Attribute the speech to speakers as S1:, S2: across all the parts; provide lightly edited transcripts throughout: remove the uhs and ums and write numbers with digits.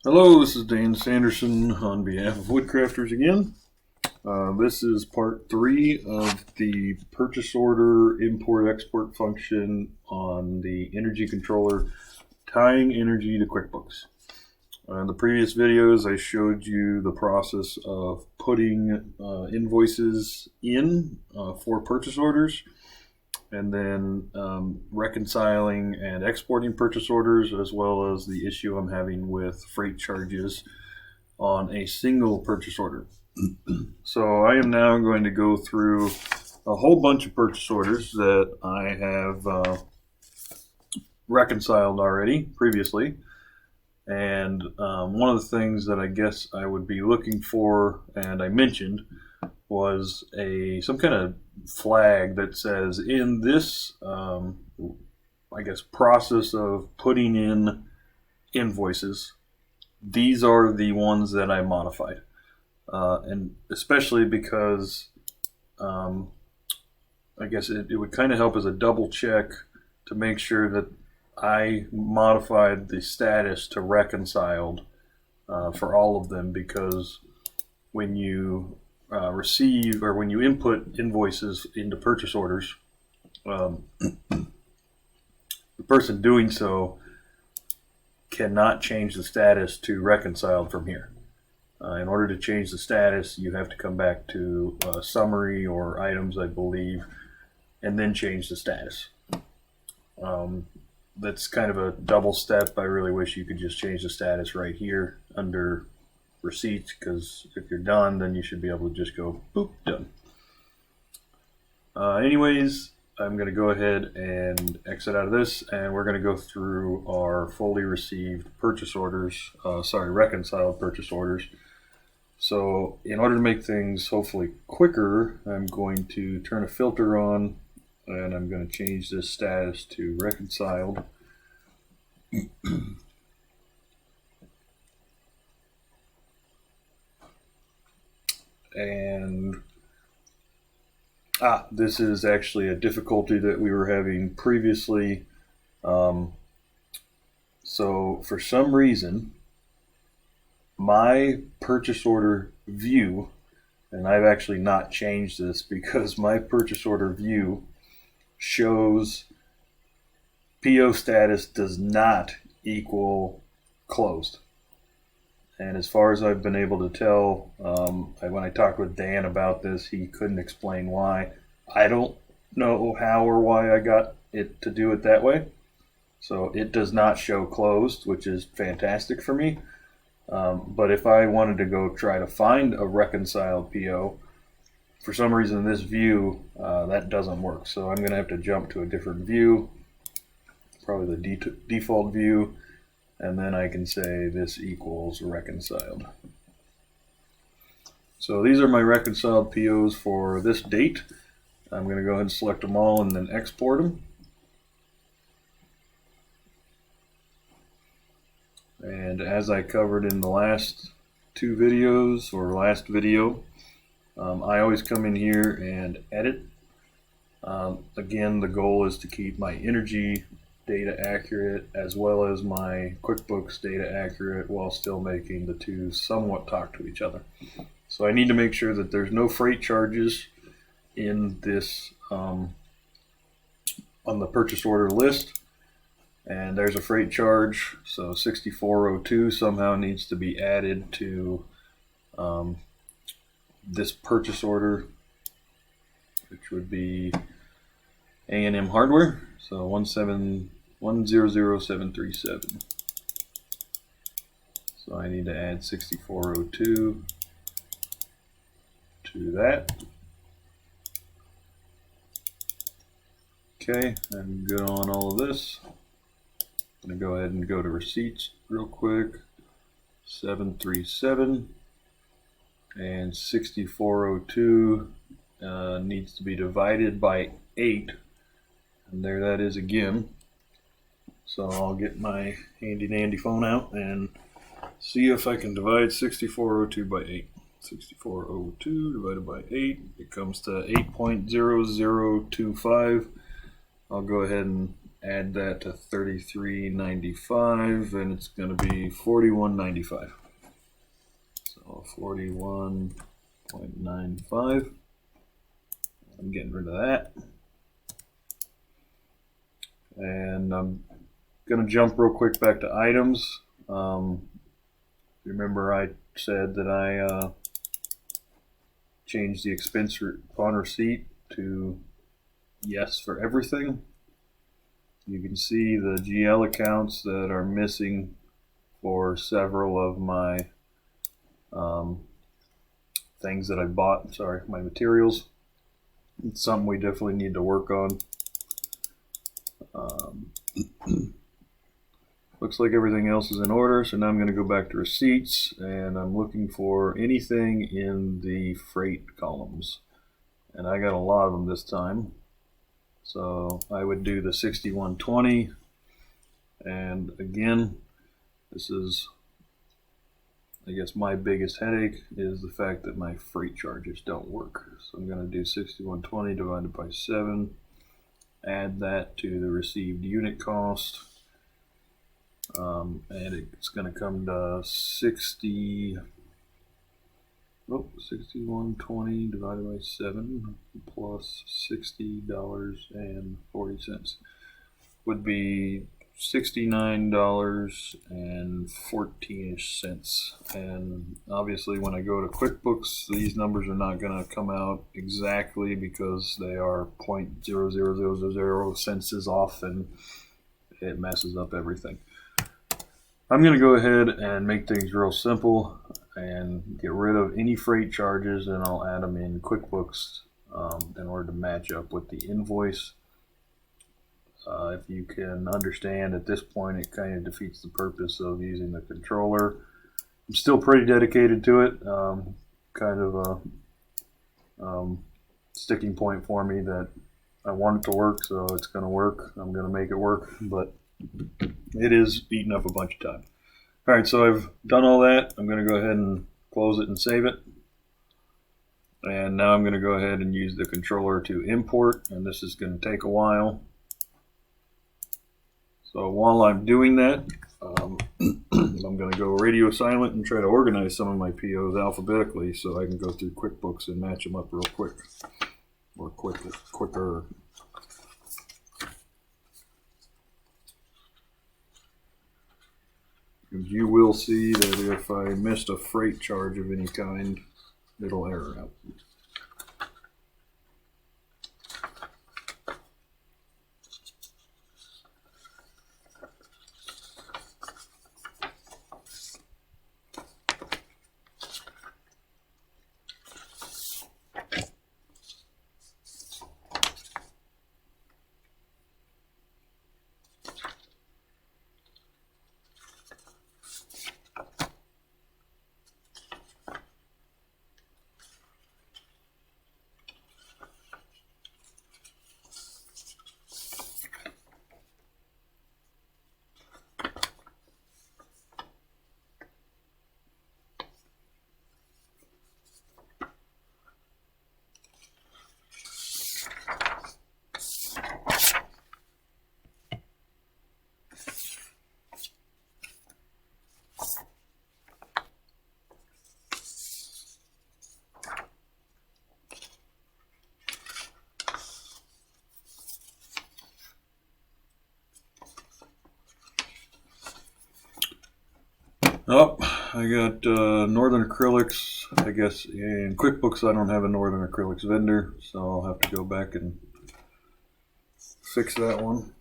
S1: Hello, this is Dan Sanderson on behalf of Woodcrafters again. This is part 3 of the purchase order import-export function on the energy controller tying energy to QuickBooks. In the previous videos, I showed you the process of putting invoices in for purchase orders, and then reconciling and exporting purchase orders, as well as the issue I'm having with freight charges on a single purchase order. So I am now going to go through a whole bunch of purchase orders that I have reconciled already previously. And one of the things that I guess I would be looking for, and I mentioned, was some kind of flag that says, in this process of putting in invoices, these are the ones that I modified, and especially because I guess it would kind of help as a double check to make sure that I modified the status to reconciled for all of them, because when you receive, or when you input invoices into purchase orders, the person doing so cannot change the status to reconciled from here. In order to change the status, you have to come back to summary or items, I believe, and then change the status. That's kind of a double step. I really wish you could just change the status right here under receipts, because if you're done, then you should be able to just go boop, done. Anyways, I'm going to go ahead and exit out of this, and we're going to go through our fully received purchase orders, reconciled purchase orders. So in order to make things hopefully quicker, I'm going to turn a filter on, and I'm going to change this status to reconciled. And this is actually a difficulty that we were having previously. So for some reason, my purchase order view, and I've actually not changed this, because my purchase order view shows PO status does not equal closed. And as far as I've been able to tell, when I talked with Dan about this, he couldn't explain why. I don't know how or why I got it to do it that way. So it does not show closed, which is fantastic for me. But if I wanted to go try to find a reconciled PO, for some reason in this view, that doesn't work. So I'm going to have to jump to a different view, probably the default view. And then I can say this equals reconciled. So these are my reconciled POs for this date. I'm going to go ahead and select them all and then export them. And as I covered in the last two videos, or last video, I always come in here and edit. Again, the goal is to keep my energy data accurate, as well as my QuickBooks data accurate, while still making the two somewhat talk to each other. So I need to make sure that there's no freight charges in this on the purchase order list. And there's a freight charge, so 6402 somehow needs to be added to this purchase order, which would be A&M hardware. So 1000737. So I need to add 6402 to that. Okay, I'm good on all of this. I'm going to go ahead and go to receipts real quick. 737 and 6402 needs to be divided by 8. And there that is again. So I'll get my handy dandy phone out and see if I can divide 6402 by 8. 6402 divided by 8, it comes to 8.0025. I'll go ahead and add that to $33.95, and it's going to be $41.95. So 41.95. I'm getting rid of that. And I'm going to jump real quick back to items. Remember I said that I changed the expense upon receipt to yes for everything. You can see the GL accounts that are missing for several of my things that I bought, my materials. It's something we definitely need to work on. Looks like everything else is in order, so now I'm going to go back to receipts, and I'm looking for anything in the freight columns. And I got a lot of them this time. So I would do the 6120, and again, this is, I guess, my biggest headache is the fact that my freight charges don't work. So I'm going to do 6120 divided by 7, add that to the received unit cost, and it's going to come to 6120 divided by 7 plus $60.40 would be $69.14-ish. And obviously when I go to QuickBooks, these numbers are not going to come out exactly because they are 0.00000 cents off, and it messes up everything. I'm going to go ahead and make things real simple and get rid of any freight charges, and I'll add them in QuickBooks in order to match up with the invoice. If you can understand at this point, it kind of defeats the purpose of using the controller. I'm still pretty dedicated to it. Kind of a sticking point for me that I want it to work, so it's going to work. I'm going to make it work, but it is eating up a bunch of time. All right, so I've done all that. I'm going to go ahead and close it and save it. And now I'm going to go ahead and use the controller to import, and this is going to take a while. So while I'm doing that, I'm going to go radio silent and try to organize some of my POs alphabetically so I can go through QuickBooks and match them up real quick, or quicker. And you will see that if I missed a freight charge of any kind, it'll error out. Oh, I got Northern Acrylics. I guess in QuickBooks I don't have a Northern Acrylics vendor, so I'll have to go back and fix that one.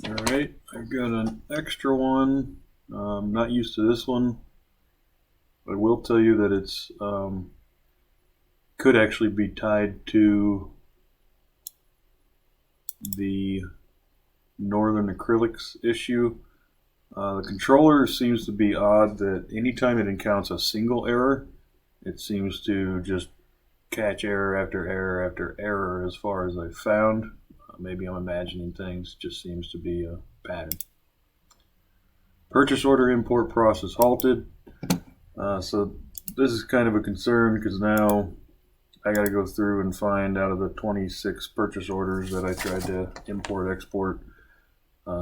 S1: Alright, I've got an extra one. I'm not used to this one, but I will tell you that it's could actually be tied to the Northern Acrylics issue. The controller seems to be odd that anytime it encounters a single error, it seems to just catch error after error after error as far as I've found. Maybe I'm imagining things, just seems to be a pattern. Purchase order import process halted. So this is kind of a concern because now I got to go through and find out of the 26 purchase orders that I tried to import export,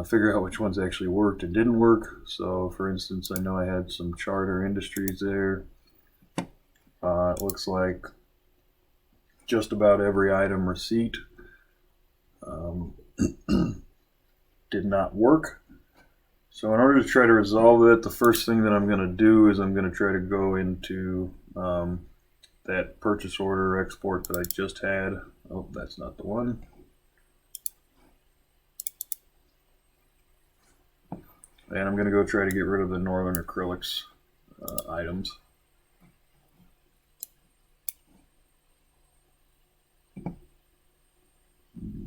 S1: figure out which ones actually worked and didn't work. So for instance, I know I had some Charter Industries there. It looks like just about every item receipt did not work. So in order to try to resolve it, the first thing that I'm going to do is I'm going to try to go into that purchase order export that I just had. Oh, that's not the one. And I'm going to go try to get rid of the Northern Acrylics items.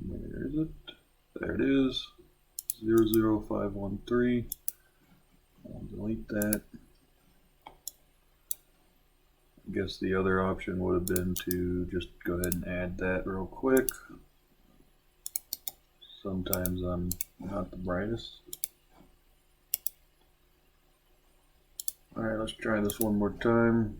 S1: Where is it? There it is. 00513. I'll delete that. I guess the other option would have been to just go ahead and add that real quick. Sometimes I'm not the brightest. Alright, let's try this one more time.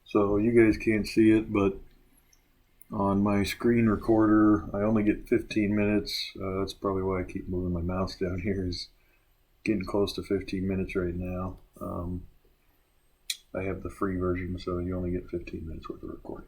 S1: So you guys can't see it, but on my screen recorder, I only get 15 minutes. That's probably why I keep moving my mouse down here, is getting close to 15 minutes right now. I have the free version, so you only get 15 minutes worth of recording.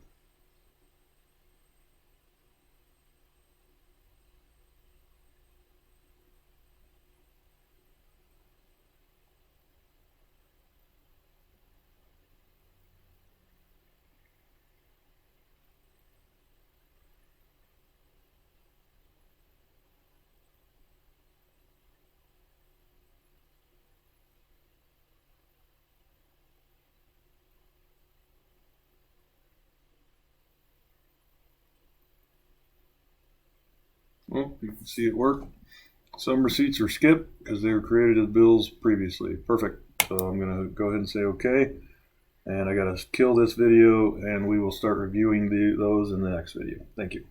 S1: Well, you can see it work. Some receipts are skipped because they were created as bills previously. Perfect. So I'm going to go ahead and say OK. And I got to kill this video, and we will start reviewing those in the next video. Thank you.